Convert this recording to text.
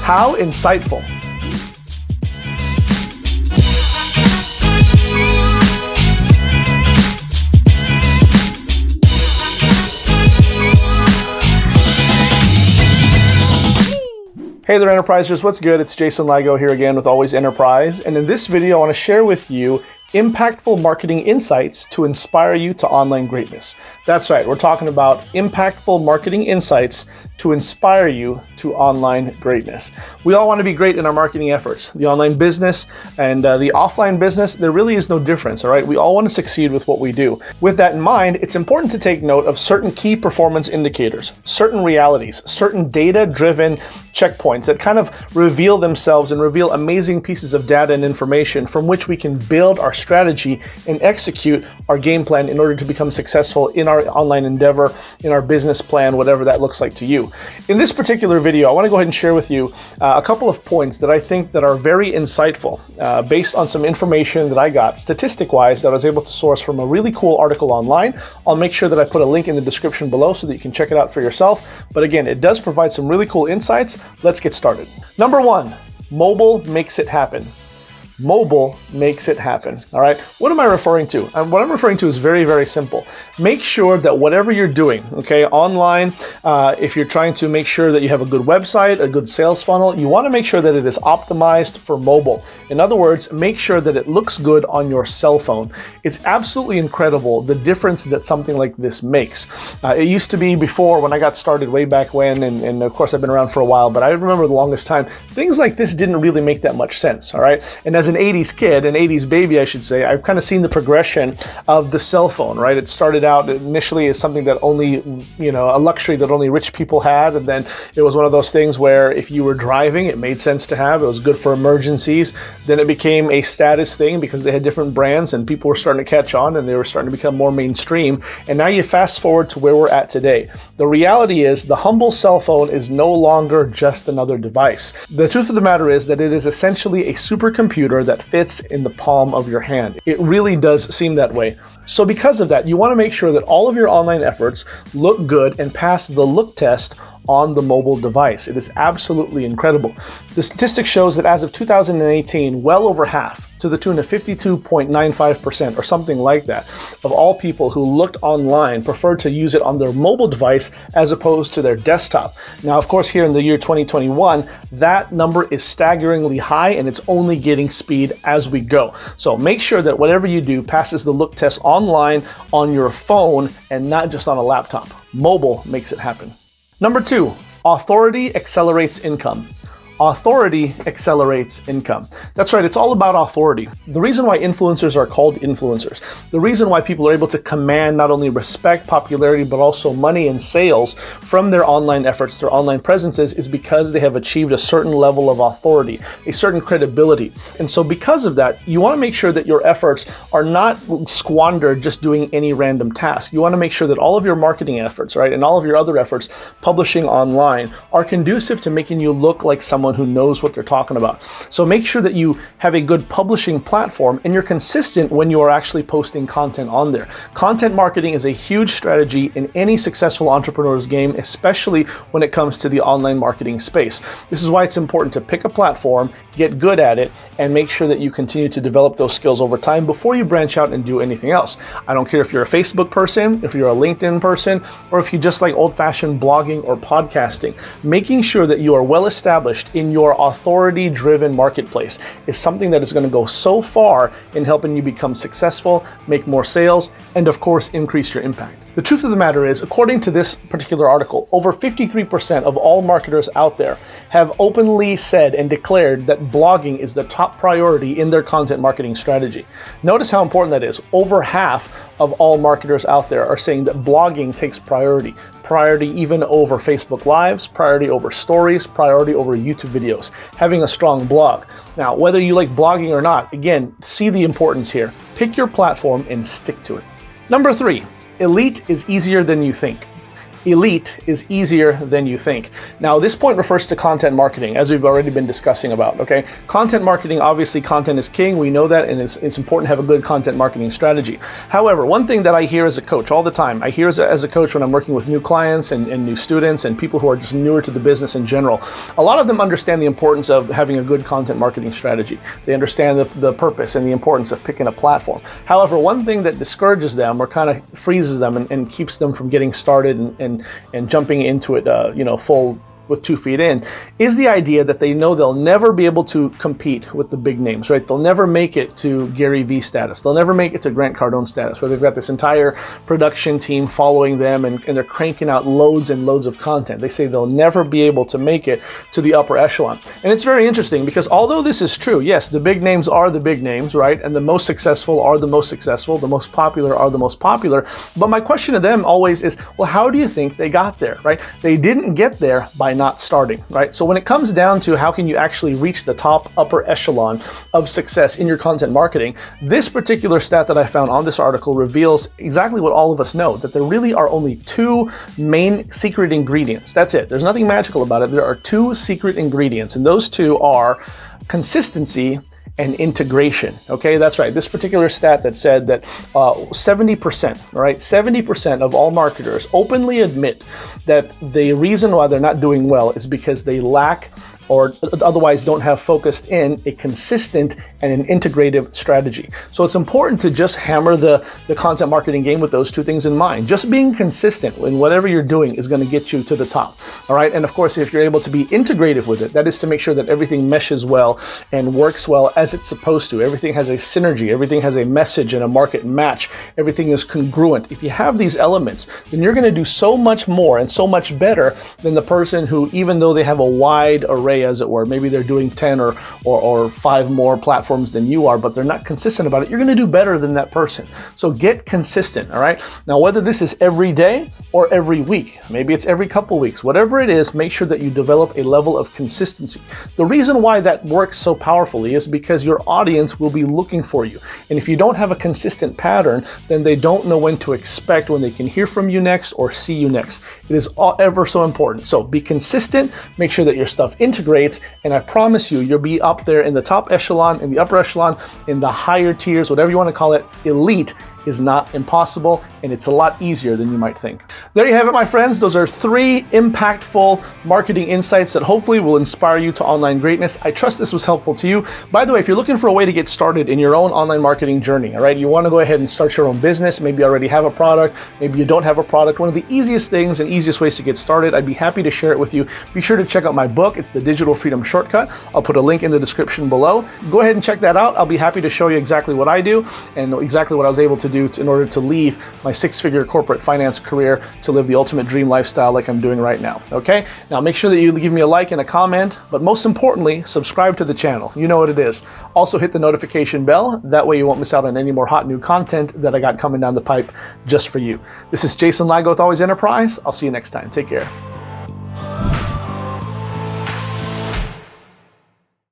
How insightful. Hey there, Enterprisers, what's good? It's Jason Ligo here again with Always Enterprise, and in this video I want to share with you impactful marketing insights to inspire you to online greatness. That's right, we're talking about impactful marketing insights to inspire you to online greatness. We all want to be great in our marketing efforts. The online business and the offline business, there really is no difference, all right? We all want to succeed with what we do. With that in mind, it's important to take note of certain key performance indicators, certain realities, certain data-driven checkpoints that kind of reveal themselves and reveal amazing pieces of data and information from which we can build our strategy and execute our game plan in order to become successful in our online endeavor, in our business plan, whatever that looks like to you. In this particular video, I want to go ahead and share with you a couple of points that I think that are very insightful based on some information that I got statistic-wise that I was able to source from a really cool article online. I'll make sure that I put a link in the description below so that you can check it out for yourself. But again, it does provide some really cool insights. Let's get started. Number one, mobile makes it happen. Mobile makes it happen, all right? What am I referring to? What I'm referring to is very, very simple. Make sure that whatever you're doing, okay, online, if you're trying to make sure that you have a good website, a good sales funnel, you wanna make sure that it is optimized for mobile. In other words, make sure that it looks good on your cell phone. It's absolutely incredible the difference that something like this makes. It used to be before when I got started way back when, and of course I've been around for a while, but I remember the longest time, things like this didn't really make that much sense, all right? And as an 80s kid, an 80s baby, I should say, I've kind of seen the progression of the cell phone, right? It started out initially as something that only, a luxury that only rich people had. And then it was one of those things where if you were driving, it made sense to have. It was good for emergencies. Then it became a status thing because they had different brands and people were starting to catch on and they were starting to become more mainstream. And now you fast forward to where we're at today. The reality is the humble cell phone is no longer just another device. The truth of the matter is that it is essentially a supercomputer that fits in the palm of your hand. It really does seem that way. So because of that, you want to make sure that all of your online efforts look good and pass the look test on the mobile device. It is absolutely incredible. The statistic shows that as of 2018, well over half, to the tune of 52.95% or something like that, of all people who looked online preferred to use it on their mobile device as opposed to their desktop. Now, of course, here in the year 2021, that number is staggeringly high and it's only getting speed as we go. So make sure that whatever you do passes the look test online on your phone and not just on a laptop. Mobile makes it happen. Number two, authority accelerates income. Authority accelerates income. That's right, it's all about authority. The reason why influencers are called influencers, the reason why people are able to command not only respect, popularity, but also money and sales from their online efforts, their online presences, is because they have achieved a certain level of authority, a certain credibility. And so because of that, you want to make sure that your efforts are not squandered just doing any random task. You want to make sure that all of your marketing efforts, right, and all of your other efforts publishing online are conducive to making you look like someone who knows what they're talking about. So make sure that you have a good publishing platform and you're consistent when you are actually posting content on there. Content marketing is a huge strategy in any successful entrepreneur's game, especially when it comes to the online marketing space. This is why it's important to pick a platform, get good at it, and make sure that you continue to develop those skills over time before you branch out and do anything else. I don't care if you're a Facebook person, if you're a LinkedIn person, or if you just like old-fashioned blogging or podcasting. Making sure that you are well established in your authority-driven marketplace is something that is going to go so far in helping you become successful, make more sales, and of course, increase your impact. The truth of the matter is, according to this particular article, over 53% of all marketers out there have openly said and declared that blogging is the top priority in their content marketing strategy. Notice how important that is. Over half of all marketers out there are saying that blogging takes priority. Priority even over Facebook Lives, priority over stories, priority over YouTube videos, having a strong blog. Now, whether you like blogging or not, again, see the importance here. Pick your platform and stick to it. Number three, elite is easier than you think. elite is easier than you think. Now, this point refers to content marketing, as we've already been discussing about, okay? Content marketing, obviously content is king, we know that, and it's important to have a good content marketing strategy. However, one thing that I hear as a coach all the time, I hear as a coach when I'm working with new clients and new students and people who are just newer to the business in general, a lot of them understand the importance of having a good content marketing strategy. They understand the purpose and the importance of picking a platform. However, one thing that discourages them or kind of freezes them and keeps them from getting started and jumping into it, full with 2 feet in, is the idea that they know they'll never be able to compete with the big names, right? They'll never make it to Gary Vee status. They'll never make it to Grant Cardone status, where they've got this entire production team following them and they're cranking out loads and loads of content. They say they'll never be able to make it to the upper echelon. And it's very interesting because although this is true, yes, the big names are the big names, right? And the most successful are the most successful, the most popular are the most popular. But my question to them always is, well, how do you think they got there, right? They didn't get there by not starting, right? So when it comes down to how can you actually reach the top upper echelon of success in your content marketing, this particular stat that I found on this article reveals exactly what all of us know, that there really are only 2 main secret ingredients. That's it. There's nothing magical about it. There are 2 secret ingredients, and those 2 are consistency and integration. Okay, that's right. This particular stat that said that 70%, right? 70% of all marketers openly admit that the reason why they're not doing well is because they lack or otherwise don't have focused in a consistent and an integrative strategy. So it's important to just hammer the content marketing game with those 2 things in mind. Just being consistent in whatever you're doing is going to get you to the top. All right. And of course, if you're able to be integrative with it, that is to make sure that everything meshes well and works well as it's supposed to. Everything has a synergy, everything has a message and a market match, everything is congruent. If you have these elements, then you're going to do so much more and so much better than the person who, even though they have a wide array, as it were, maybe they're doing 10 or 5 more platforms than you are, but they're not consistent about it, you're going to do better than that person. So get consistent, all right? Now, whether this is every day or every week, maybe it's every couple weeks, whatever it is, make sure that you develop a level of consistency. The reason why that works so powerfully is because your audience will be looking for you. And if you don't have a consistent pattern, then they don't know when to expect, when they can hear from you next or see you next. It is ever so important. So be consistent, make sure that your stuff integrates, and I promise you, you'll be up there in the top echelon, in the upper echelon, in the higher tiers, whatever you want to call it. Elite is not impossible, and it's a lot easier than you might think. There you have it, my friends. Those are 3 impactful marketing insights that hopefully will inspire you to online greatness. I trust this was helpful to you. By the way, if you're looking for a way to get started in your own online marketing journey, all right, you want to go ahead and start your own business, maybe you already have a product, maybe you don't have a product, one of the easiest things and easiest ways to get started, I'd be happy to share it with you. Be sure to check out my book. It's the Digital Freedom Shortcut. I'll put a link in the description below. Go ahead and check that out. I'll be happy to show you exactly what I do and exactly what I was able to do in order to leave my 6-figure corporate finance career to live the ultimate dream lifestyle like I'm doing right now. Okay? Now make sure that you give me a like and a comment, but most importantly, subscribe to the channel. You know what it is. Also hit the notification bell. That way you won't miss out on any more hot new content that I got coming down the pipe just for you. This is Jason Ligo with Always Enterprise. I'll see you next time. Take care.